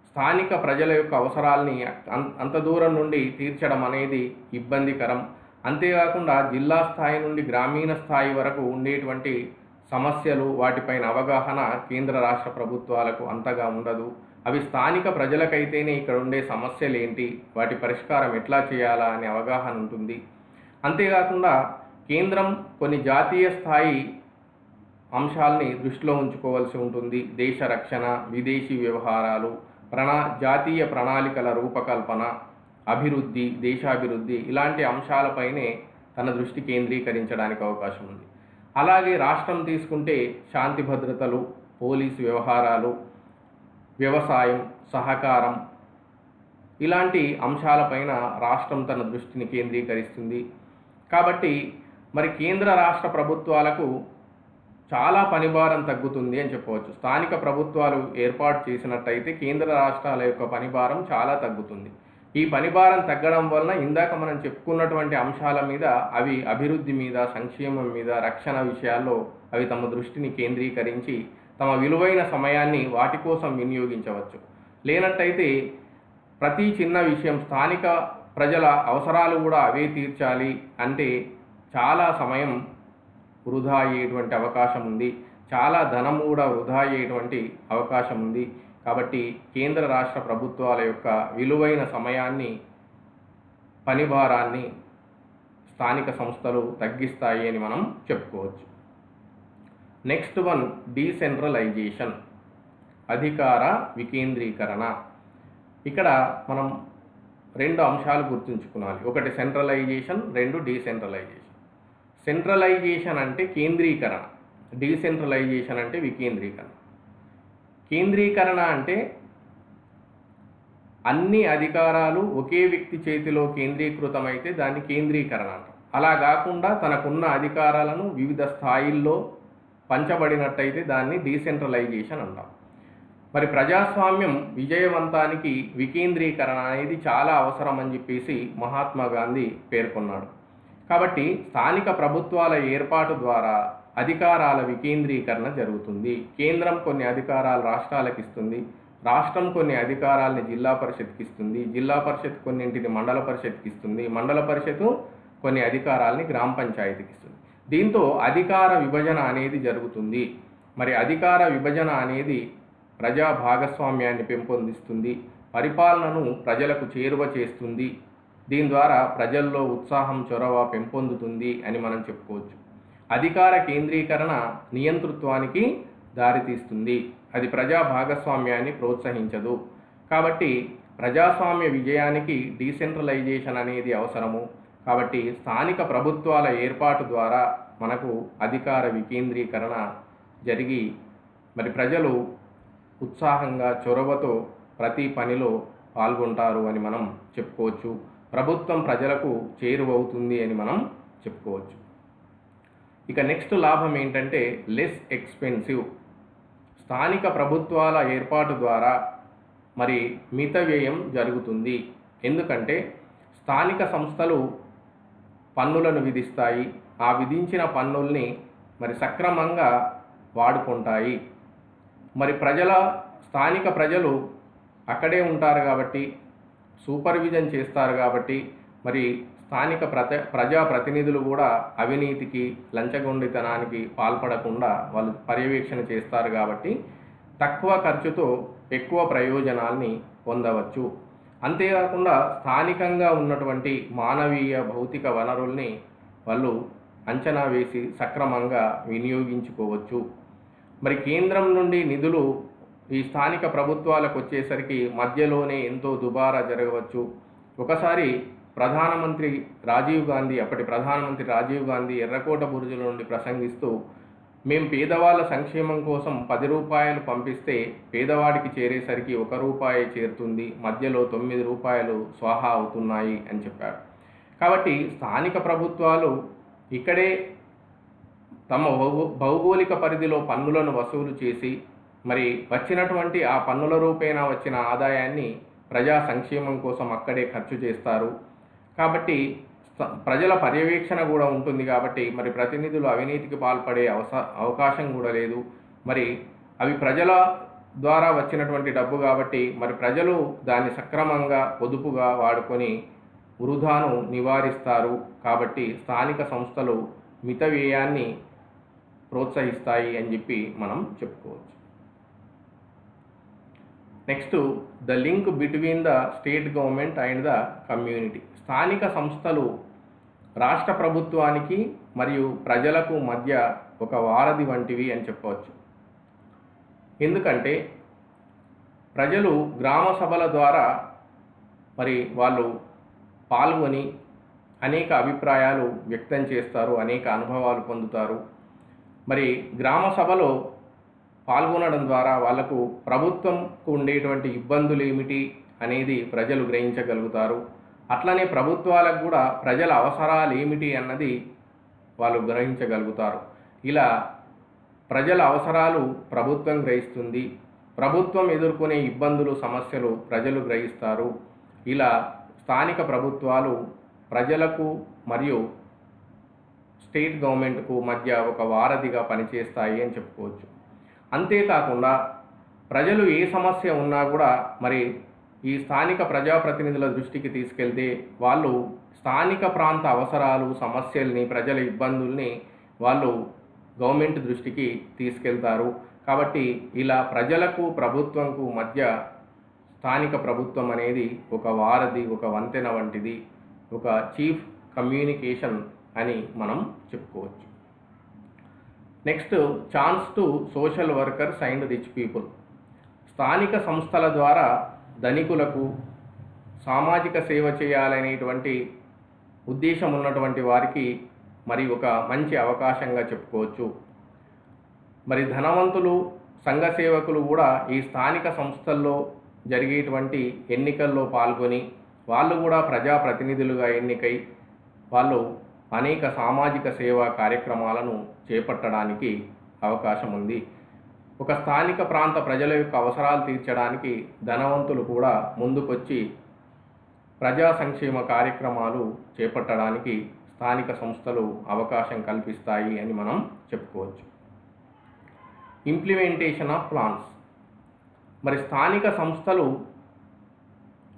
స్థానిక ప్రజల యొక్క అవసరాల్ని అంత దూరం నుండి తీర్చడం అనేది ఇబ్బందికరం. అంతేకాకుండా జిల్లా స్థాయి నుండి గ్రామీణ స్థాయి వరకు ఉండేటువంటి సమస్యలు, వాటిపైన అవగాహన కేంద్ర రాష్ట్ర ప్రభుత్వాలకు అంతగా ఉండదు. అవి స్థానిక ప్రజలకైతేనే ఇక్కడ ఉండే సమస్యలు ఏంటి, వాటి పరిష్కారం ఎట్లా చేయాలా అనే అవగాహన ఉంటుంది. అంతేకాకుండా కేంద్రం కొన్ని జాతీయ స్థాయి అంశాలని దృష్టిలో ఉంచుకోవాల్సి ఉంటుంది. దేశ రక్షణ, విదేశీ వ్యవహారాలు, జాతీయ ప్రణాళికల రూపకల్పన, అభివృద్ధి, దేశాభివృద్ధి, ఇలాంటి అంశాలపైనే తన దృష్టి కేంద్రీకరించడానికి అవకాశం ఉంది. అలాగే రాష్ట్రం తీసుకుంటే శాంతి భద్రతలు, పోలీసు వ్యవహారాలు, వ్యవసాయం, సహకారం, ఇలాంటి అంశాలపైన రాష్ట్రం తన దృష్టిని కేంద్రీకరిస్తుంది. కాబట్టి మరి కేంద్ర రాష్ట్ర ప్రభుత్వాలకు చాలా పనిభారం తగ్గుతుంది అని చెప్పవచ్చు. స్థానిక ప్రభుత్వాలు ఏర్పాటు చేసినట్టయితే కేంద్ర రాష్ట్రాల యొక్క పనిభారం చాలా తగ్గుతుంది. ఈ పనిభారం తగ్గడం వలన ఇందాక మనం చెప్పుకున్నటువంటి అంశాల మీద అవి అభివృద్ధి మీద, సంక్షేమం మీద, రక్షణ విషయాల్లో అవి తమ దృష్టిని కేంద్రీకరించి తమ విలువైన సమయాన్ని వాటి కోసం వినియోగించవచ్చు. లేనట్టయితే ప్రతి చిన్న విషయం స్థానిక ప్రజల అవసరాలు కూడా అవే తీర్చాలి అంటే చాలా సమయం వృధా అయ్యేటువంటి అవకాశం ఉంది, చాలా ధనం కూడా వృధా అయ్యేటువంటి అవకాశం ఉంది. కాబట్టి కేంద్ర రాష్ట్ర ప్రభుత్వాల యొక్క విలువైన సమయాన్ని, పనిభారాన్ని స్థానిక సంస్థలు తగ్గిస్తాయి అని మనం చెప్పుకోవచ్చు. నెక్స్ట్ వన్, డీసెంట్రలైజేషన్, అధికార వికేంద్రీకరణ. ఇక్కడ మనం 2 అంశాలు గుర్తుంచుకోవాలి. ఒకటి సెంట్రలైజేషన్, 2 డీసెంట్రలైజేషన్. సెంట్రలైజేషన్ అంటే కేంద్రీకరణ, డీసెంట్రలైజేషన్ అంటే వికేంద్రీకరణ. కేంద్రీకరణ అంటే అన్ని అధికారాలు ఒకే వ్యక్తి చేతిలో కేంద్రీకృతమైతే దాన్ని కేంద్రీకరణ అంటారు. అలా కాకుండా తనకున్న అధికారాలను వివిధ స్థాయిల్లో పంచబడినట్టయితే దాన్ని డీసెంట్రలైజేషన్ అంటాం. మరి ప్రజాస్వామ్యం విజయవంతానికి వికేంద్రీకరణ అనేది చాలా అవసరం అని చెప్పేసి మహాత్మా గాంధీ పేర్కొన్నాడు. కాబట్టి స్థానిక ప్రభుత్వాల ఏర్పాటు ద్వారా అధికారాల వికేంద్రీకరణ జరుగుతుంది. కేంద్రం కొన్ని అధికారాలు రాష్ట్రాలకు ఇస్తుంది, రాష్ట్రం కొన్ని అధికారాలని జిల్లా పరిషత్కి ఇస్తుంది, జిల్లా పరిషత్ కొన్నింటిని మండల పరిషత్కి ఇస్తుంది, మండల పరిషత్తు కొన్ని అధికారాలని గ్రామ పంచాయతీకి ఇస్తుంది. దీంతో అధికార విభజన అనేది జరుగుతుంది. మరి అధికార విభజన అనేది ప్రజా భాగస్వామ్యాన్ని పెంపొందిస్తుంది, పరిపాలనను ప్రజలకు చేరువ చేస్తుంది. దీని ద్వారా ప్రజల్లో ఉత్సాహం, చొరవ పెంపొందుతుంది అని మనం చెప్పుకోవచ్చు. అధికార కేంద్రీకరణ నియంతృత్వానికి దారితీస్తుంది, అది ప్రజా భాగస్వామ్యాన్ని ప్రోత్సహించదు. కాబట్టి ప్రజాస్వామ్య విజయానికి డీసెంట్రలైజేషన్ అనేది అవసరము. కాబట్టి స్థానిక ప్రభుత్వాల ఏర్పాటు ద్వారా మనకు అధికార వికేంద్రీకరణ జరిగి మరి ప్రజలు ఉత్సాహంగా, చొరవతో ప్రతి పనిలో పాల్గొంటారు అని మనం చెప్పుకోవచ్చు. ప్రభుత్వం ప్రజలకు చేరువవుతుంది అని మనం చెప్పుకోవచ్చు. ఇక నెక్స్ట్ లాభం ఏంటంటే లెస్ ఎక్స్పెన్సివ్. స్థానిక ప్రభుత్వాల ఏర్పాటు ద్వారా మరి మిత వ్యయం జరుగుతుంది. ఎందుకంటే స్థానిక సంస్థలు పన్నులను విధిస్తాయి, ఆ విధించిన పన్నుల్ని మరి సక్రమంగా వాడుకుంటాయి. మరి స్థానిక ప్రజలు అక్కడే ఉంటారు కాబట్టి, సూపర్విజన్ చేస్తారు కాబట్టి, మరి స్థానిక ప్రజాప్రతినిధులు కూడా అవినీతికి, లంచగొండితనానికి పాల్పడకుండా వాళ్ళు పర్యవేక్షణ చేస్తారు కాబట్టి తక్కువ ఖర్చుతో ఎక్కువ ప్రయోజనాల్ని పొందవచ్చు. అంతేకాకుండా స్థానికంగా ఉన్నటువంటి మానవీయ, భౌతిక వనరుల్ని వాళ్ళు అంచనా వేసి సక్రమంగా వినియోగించుకోవచ్చు. మరి కేంద్రం నుండి నిధులు ఈ స్థానిక ప్రభుత్వాలకు వచ్చేసరికి మధ్యలోనే ఎంతో దుబారా జరగవచ్చు. ఒకసారి అప్పటి ప్రధానమంత్రి రాజీవ్ గాంధీ ఎర్రకోట బురుజుల నుండి ప్రసంగిస్తూ, మేము పేదవాళ్ళ సంక్షేమం కోసం 10 రూపాయలు పంపిస్తే పేదవాడికి చేరేసరికి 1 రూపాయి చేరుతుంది, మధ్యలో 9 రూపాయలు స్వాహా అవుతున్నాయి అని చెప్పారు. కాబట్టి స్థానిక ప్రభుత్వాలు ఇక్కడే తమ భౌగోళిక పరిధిలో పన్నులను వసూలు చేసి మరి వచ్చినటువంటి ఆ పన్నుల రూపేణా వచ్చిన ఆదాయాన్ని ప్రజా సంక్షేమం కోసం అక్కడే ఖర్చు చేస్తారు. కాబట్టి ప్రజల పర్యవేక్షణ కూడా ఉంటుంది. కాబట్టి మరి ప్రతినిధులు అవినీతికి పాల్పడే అవకాశం కూడా లేదు. మరి అవి ప్రజల ద్వారా వచ్చినటువంటి డబ్బు కాబట్టి మరి ప్రజలు దాన్ని సక్రమంగా, పొదుపుగా వాడుకొని వృధాను నివారిస్తారు. కాబట్టి స్థానిక సంస్థలు మిత వ్యయాన్ని ప్రోత్సహిస్తాయి అని చెప్పి మనం చెప్పుకోవచ్చు. Next, the link between the state government and the community. స్థానిక సంస్థలు రాష్ట్ర ప్రభుత్వానికి మరియు ప్రజలకు మధ్య ఒక వారధి వంటివి అని చెప్పవచ్చు. ఎందుకంటే ప్రజలు గ్రామ సభల ద్వారా మరి వాళ్ళు పాల్గొని అనేక అభిప్రాయాలు వ్యక్తం చేస్తారు, అనేక అనుభవాలు పొందుతారు. మరి గ్రామ సభలో పాల్గొనడం ద్వారా వాళ్లకు ప్రభుత్వంకు ఉండేటువంటి ఇబ్బందులు ఏమిటి అనేది ప్రజలు గ్రహించగలుగుతారు. అట్లనే ప్రభుత్వాలకు కూడా ప్రజల అవసరాలు ఏమిటి అన్నది వాళ్ళు గ్రహించగలుగుతారు. ఇలా ప్రజల అవసరాలు ప్రభుత్వం గ్రహిస్తుంది, ప్రభుత్వం ఎదుర్కొనే ఇబ్బందులు, సమస్యలు ప్రజలు గ్రహిస్తారు. ఇలా స్థానిక ప్రభుత్వాలు ప్రజలకు మరియు స్టేట్ గవర్నమెంట్కు మధ్య ఒక వారధిగా పనిచేస్తాయి అని చెప్పుకోవచ్చు. అంతేకాకుండా ప్రజలు ఏ సమస్య ఉన్నా కూడా మరి ఈ స్థానిక ప్రజాప్రతినిధుల దృష్టికి తీసుకెళ్తే వాళ్ళు స్థానిక ప్రాంత అవసరాలు, సమస్యల్ని, ప్రజల ఇబ్బందుల్ని వాళ్ళు గవర్నమెంట్ దృష్టికి తీసుకెళ్తారు. కాబట్టి ఇలా ప్రజలకు, ప్రభుత్వంకు మధ్య స్థానిక ప్రభుత్వం అనేది ఒక వారధి, ఒక వంతెన వంటిది, ఒక చీఫ్ కమ్యూనికేషన్ అని మనం చెప్పుకోవచ్చు. Next, chance to social workers and rich people. స్థానిక సంస్థల ద్వారా ధనికులకు సామాజిక సేవ చేయాలనేటువంటి ఉద్దేశం ఉన్నటువంటి వారికి మరి ఒక మంచి అవకాశంగా చెప్పుకోవచ్చు. మరి ధనవంతులు, సంఘ సేవకులు కూడా ఈ స్థానిక సంస్థల్లో జరిగేటువంటి ఎన్నికల్లో పాల్గొని వాళ్ళు కూడా ప్రజాప్రతినిధులుగా ఎన్నికై వాళ్ళు అనేక సామాజిక సేవా కార్యక్రమాలను చేపట్టడానికి అవకాశం ఉంది. ఒక స్థానిక ప్రాంత ప్రజల యొక్క అవసరాలు తీర్చడానికి ధనవంతులు కూడా ముందుకొచ్చి ప్రజా సంక్షేమ కార్యక్రమాలు చేపట్టడానికి స్థానిక సంస్థలు అవకాశం కల్పిస్తాయి అని మనం చెప్పుకోవచ్చు. Implementation of plans. మరి స్థానిక సంస్థలు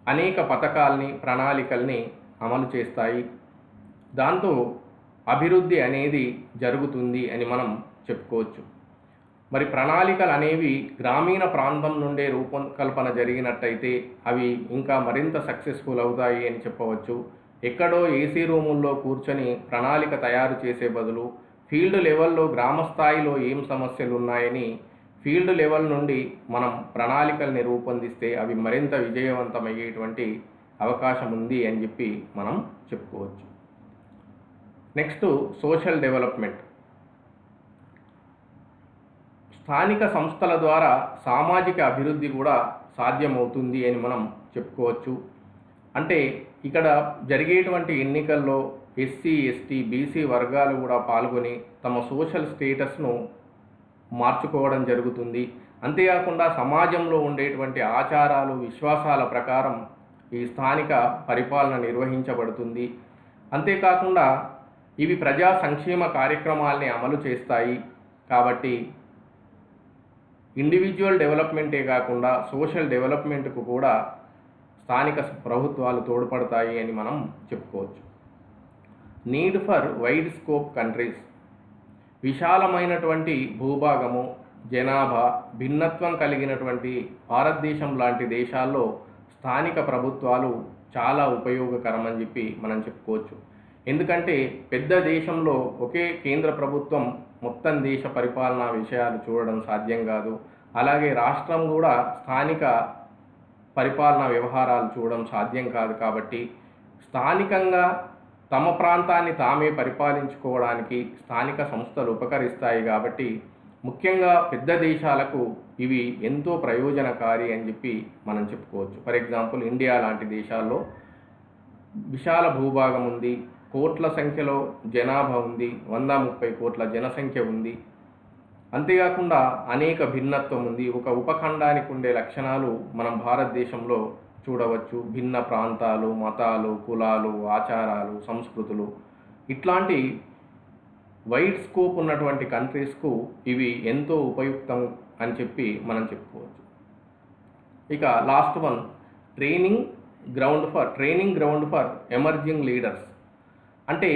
అనేక పథకాల్ని, ప్రణాళికల్ని అమలు చేస్తాయి. దాంతో అభివృద్ధి అనేది జరుగుతుంది అని మనం చెప్పుకోవచ్చు. మరి ప్రణాళికలు అనేవి గ్రామీణ ప్రాంతం నుండే రూపకల్పన జరిగినట్టయితే అవి ఇంకా మరింత సక్సెస్ఫుల్ అవుతాయి అని చెప్పవచ్చు. ఎక్కడో ఏసీ రూముల్లో కూర్చొని ప్రణాళిక తయారు చేసే బదులు ఫీల్డ్ లెవెల్లో గ్రామ స్థాయిలో ఏం సమస్యలు ఉన్నాయని ఫీల్డ్ లెవెల్ నుండి మనం ప్రణాళికల్ని రూపొందిస్తే అవి మరింత విజయవంతమయ్యేటువంటి అవకాశం ఉంది అని చెప్పి మనం చెప్పుకోవచ్చు. Next social development. స్థానిక సంస్థల ద్వారా సామాజిక అభివృద్ధి కూడా సాధ్యమవుతుంది అని మనం చెప్పుకోవచ్చు. అంటే ఇక్కడ జరిగేటువంటి ఎన్నికల్లో ఎస్సీ, ఎస్టీ, బీసీ వర్గాలు కూడా పాల్గొని తమ సోషల్ స్టేటస్ను మార్చుకోవడం జరుగుతుంది. అంతేకాకుండా సమాజంలో ఉండేటువంటి ఆచారాలు, విశ్వాసాల ప్రకారం ఈ స్థానిక పరిపాలన నిర్వహించబడుతుంది. అంతేకాకుండా ఇవి ప్రజా సంక్షేమ కార్యక్రమాల్ని అమలు చేస్తాయి. కాబట్టి ఇండివిజువల్ డెవలప్మెంటే కాకుండా సోషల్ డెవలప్మెంట్కు కూడా స్థానిక ప్రభుత్వాలు తోడ్పడతాయి అని మనం చెప్పుకోవచ్చు. Need for wide scope countries. విశాలమైనటువంటి భూభాగము, జనాభా, భిన్నత్వం కలిగినటువంటి భారతదేశం లాంటి దేశాల్లో స్థానిక ప్రభుత్వాలు చాలా ఉపయోగకరం అని చెప్పి మనం చెప్పుకోవచ్చు. ఎందుకంటే పెద్ద దేశంలో ఒకే కేంద్ర ప్రభుత్వం మొత్తం దేశ పరిపాలనా విషయాలు చూడడం సాధ్యం కాదు. అలాగే రాష్ట్రం కూడా స్థానిక పరిపాలనా వ్యవహారాలు చూడడం సాధ్యం కాదు. కాబట్టి స్థానికంగా తమ ప్రాంతాన్ని తామే పరిపాలించుకోవడానికి స్థానిక సంస్థలు ఉపకరిస్తాయి. కాబట్టి ముఖ్యంగా పెద్ద దేశాలకు ఇవి ఎంతో ప్రయోజనకారి అని చెప్పి మనం చెప్పుకోవచ్చు. ఫర్ ఎగ్జాంపుల్ ఇండియా లాంటి దేశాల్లో విశాల భూభాగం ఉంది, కోట్ల సంఖ్యలో జనాభా ఉంది, 130 కోట్ల జనసంఖ్య ఉంది. అంతేకాకుండా అనేక భిన్నత్వం ఉంది. ఒక ఉపఖండానికి ఉండే లక్షణాలు మనం భారతదేశంలో చూడవచ్చు. భిన్న ప్రాంతాలు, మతాలు, కులాలు, ఆచారాలు, సంస్కృతులు, ఇట్లాంటి వైడ్ స్కోప్ ఉన్నటువంటి కంట్రీస్కు ఇవి ఎంతో ఉపయుక్తం అని చెప్పి మనం చెప్పుకోవచ్చు. ఇక last one, training ground for emerging leaders. అంటే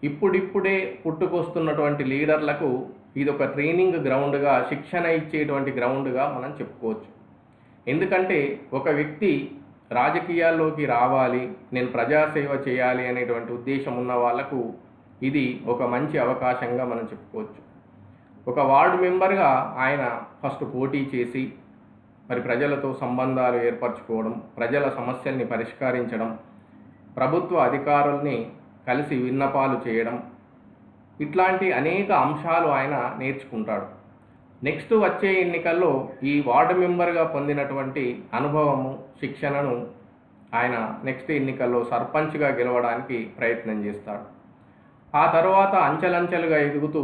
ఇప్పుడిప్పుడే పుట్టుకొస్తున్నటువంటి లీడర్లకు ఇది ఒక ట్రైనింగ్ గ్రౌండ్గా, శిక్షణ ఇచ్చేటువంటి గ్రౌండ్గా మనం చెప్పుకోవచ్చు. ఎందుకంటే ఒక వ్యక్తి రాజకీయాల్లోకి రావాలి, నేను ప్రజాసేవ చేయాలి అనేటువంటి ఉద్దేశం ఉన్న వాళ్లకు ఇది ఒక మంచి అవకాశంగా మనం చెప్పుకోవచ్చు. ఒక వార్డు మెంబర్గా ఆయన ఫస్ట్ పోటీ చేసి మరి ప్రజలతో సంబంధాలు ఏర్పరచుకోవడం, ప్రజల సమస్యల్ని పరిష్కరించడం, ప్రభుత్వ అధికారుల్ని కలిసి విన్నపాలు చేయడం, ఇట్లాంటి అనేక అంశాలు ఆయన నేర్చుకుంటాడు. నెక్స్ట్ వచ్చే ఎన్నికల్లో ఈ వార్డు మెంబర్గా పొందినటువంటి అనుభవము, శిక్షణను ఆయన నెక్స్ట్ ఎన్నికల్లో సర్పంచ్గా గెలవడానికి ప్రయత్నం చేస్తాడు. ఆ తర్వాత అంచెలంచెలుగా ఎదుగుతూ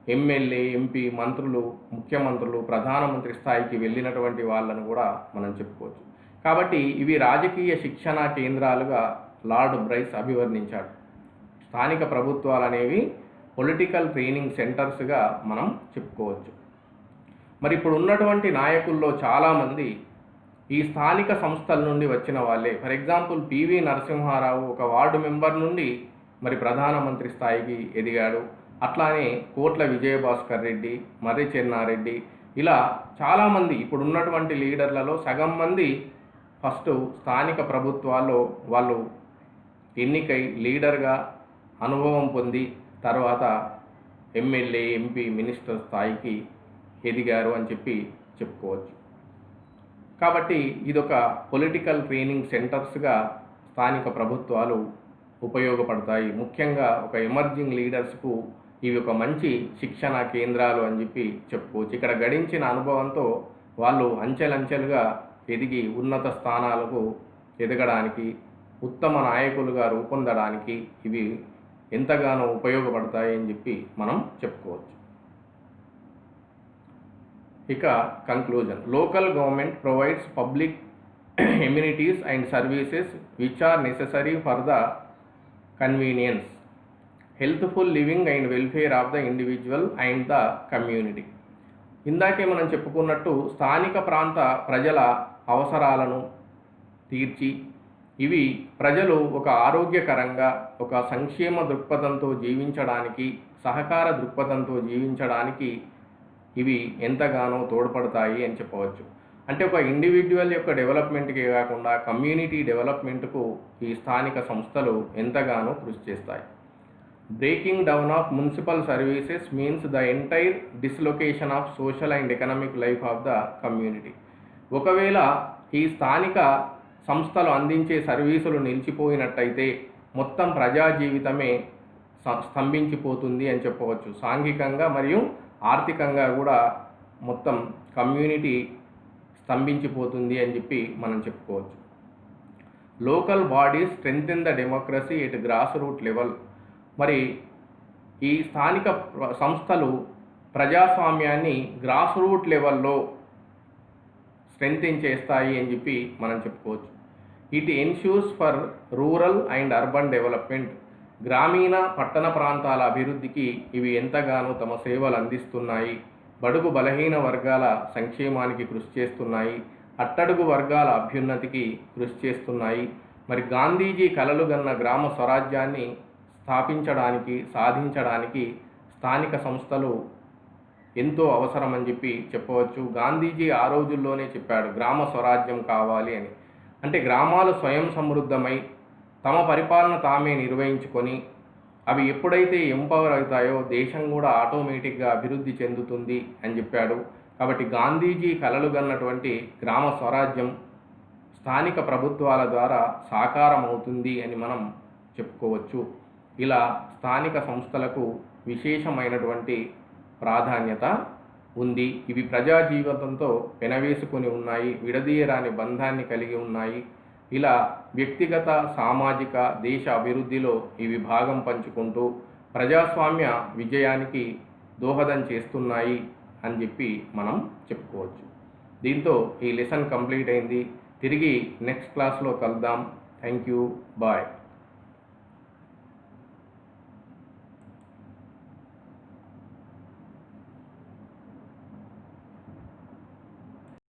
ఎమ్మెల్యే, ఎంపీ, మంత్రులు, ముఖ్యమంత్రులు, ప్రధానమంత్రి స్థాయికి వెళ్ళినటువంటి వాళ్ళను కూడా మనం చెప్పుకోవచ్చు. కాబట్టి ఇవి రాజకీయ శిక్షణా కేంద్రాలుగా లార్డ్ బ్రైస్ అభివర్ణించాడు. స్థానిక ప్రభుత్వాలు అనేవి పొలిటికల్ ట్రైనింగ్ సెంటర్స్గా మనం చెప్పుకోవచ్చు. మరి ఇప్పుడు ఉన్నటువంటి నాయకుల్లో చాలామంది ఈ స్థానిక సంస్థల నుండి వచ్చిన వాళ్ళే. ఫర్ ఎగ్జాంపుల్ పివి నరసింహారావు ఒక వార్డు మెంబర్ నుండి మరి ప్రధానమంత్రి స్థాయికి ఎదిగాడు. అట్లానే కోట్ల విజయభాస్కర్ రెడ్డి, మర్రి చెన్నారెడ్డి, ఇలా చాలామంది ఇప్పుడు ఉన్నటువంటి లీడర్లలో సగం మంది ఫస్ట్ స్థానిక ప్రభుత్వాల్లో వాళ్ళు ఎన్నికై లీడర్గా అనుభవం పొంది తర్వాత ఎమ్మెల్యే, ఎంపీ, మినిస్టర్ స్థాయికి ఎదిగారు అని చెప్పి చెప్పుకోవచ్చు. కాబట్టి ఇదొక పొలిటికల్ ట్రైనింగ్ సెంటర్స్గా స్థానిక ప్రభుత్వాలు ఉపయోగపడతాయి. ముఖ్యంగా ఒక ఎమర్జింగ్ లీడర్స్కు ఇవి ఒక మంచి శిక్షణ కేంద్రాలు అని చెప్పి చెప్పుకోవచ్చు. ఇక్కడ గడించిన అనుభవంతో వాళ్ళు అంచెలంచెలుగా ఎదిగి ఉన్నత స్థానాలకు ఎదగడానికి, ఉత్తమ నాయకులుగా రూపొందడానికి ఇవి ఎంతగానో ఉపయోగపడతాయి అని చెప్పి మనం చెప్పుకోవచ్చు. ఇక conclusion. Local government provides public amenities and services which are necessary for the convenience healthful living and welfare of the individual and the community. ఇందాకే మనం చెప్పుకున్నట్టు స్థానిక ప్రాంత ప్రజల అవసరాలను తీర్చి ఇవి ప్రజలు ఒక ఆరోగ్యకరంగా ఒక సంక్షేమ దృక్పథంతో జీవించడానికి, సహకార దృక్పథంతో జీవించడానికి ఇవి ఎంతగానో తోడ్పడతాయి అని చెప్పవచ్చు. అంటే ఒక ఇండివిజువల్ యొక్క డెవలప్మెంట్కే కాకుండా కమ్యూనిటీ డెవలప్మెంట్కు ఈ స్థానిక సంస్థలు ఎంతగానో కృషి చేస్తాయి. Breaking down of municipal services means the entire dislocation of social and economic life of the community. ఒకవేళ ఈ స్థానిక సంస్థలు అందించే సర్వీసులు నిలిచిపోయినట్టయితే మొత్తం ప్రజా జీవితమే స్తంభించిపోతుంది అని చెప్పవచ్చు. సాంఘికంగా మరియు ఆర్థికంగా కూడా మొత్తం కమ్యూనిటీ స్తంభించిపోతుంది అని చెప్పి మనం చెప్పుకోవచ్చు. Local bodies strengthen the democracy at grass root level. మరి ఈ స్థానిక సంస్థలు ప్రజాస్వామ్యాన్ని గ్రాస్ రూట్ లెవెల్లో స్ట్రెంగ్తెన్ చేస్తాయి అని చెప్పి మనం చెప్పుకోవచ్చు. It ensures for rural and urban development. గ్రామీణ పట్టణ ప్రాంతాల అభివృద్ధికి ఇవి ఎంతగానో తమ సేవలు అందిస్తున్నాయి. బడుగు బలహీన వర్గాల సంక్షేమానికి కృషి చేస్తున్నాయి. అట్టడుగు వర్గాల అభ్యున్నతికి కృషి చేస్తున్నాయి. మరి గాంధీజీ కలలుగన్న గ్రామ స్వరాజ్యాన్ని స్థాపించడానికి, సాధించడానికి స్థానిక సంస్థలు ఎంతో అవసరమని చెప్పి చెప్పవచ్చు. గాంధీజీ ఆ రోజుల్లోనే చెప్పాడు గ్రామ స్వరాజ్యం కావాలి అని. అంటే గ్రామాలు స్వయం సమృద్ధమై తమ పరిపాలన తామే నిర్వహించుకొని అవి ఎప్పుడైతే ఎంపవర్ అవుతాయో దేశం కూడా ఆటోమేటిక్గా అభివృద్ధి చెందుతుంది అని చెప్పాడు. కాబట్టి గాంధీజీ కలలుగన్నటువంటి గ్రామ స్వరాజ్యం స్థానిక ప్రభుత్వాల ద్వారా సాకారం అవుతుంది అని మనం చెప్పుకోవచ్చు. ఇలా స్థానిక సంస్థలకు విశేషమైనటువంటి ప్రాధాన్యత ఉంది. ఇవి ప్రజా జీవితంతో పెనవేసుకొని ఉన్నాయి, విడదీయరాని బంధాన్ని కలిగి ఉన్నాయి. ఇలా వ్యక్తిగత, సామాజిక, దేశ అభివృద్ధిలో ఇవి భాగం పంచుకుంటూ ప్రజాస్వామ్య విజయానికి దోహదం చేస్తున్నాయి అని చెప్పి మనం చెప్పుకోవచ్చు. దీంతో ఈ లెసన్ కంప్లీట్ అయింది. తిరిగి నెక్స్ట్ క్లాస్లో కలుద్దాం. Thank you. బాయ్.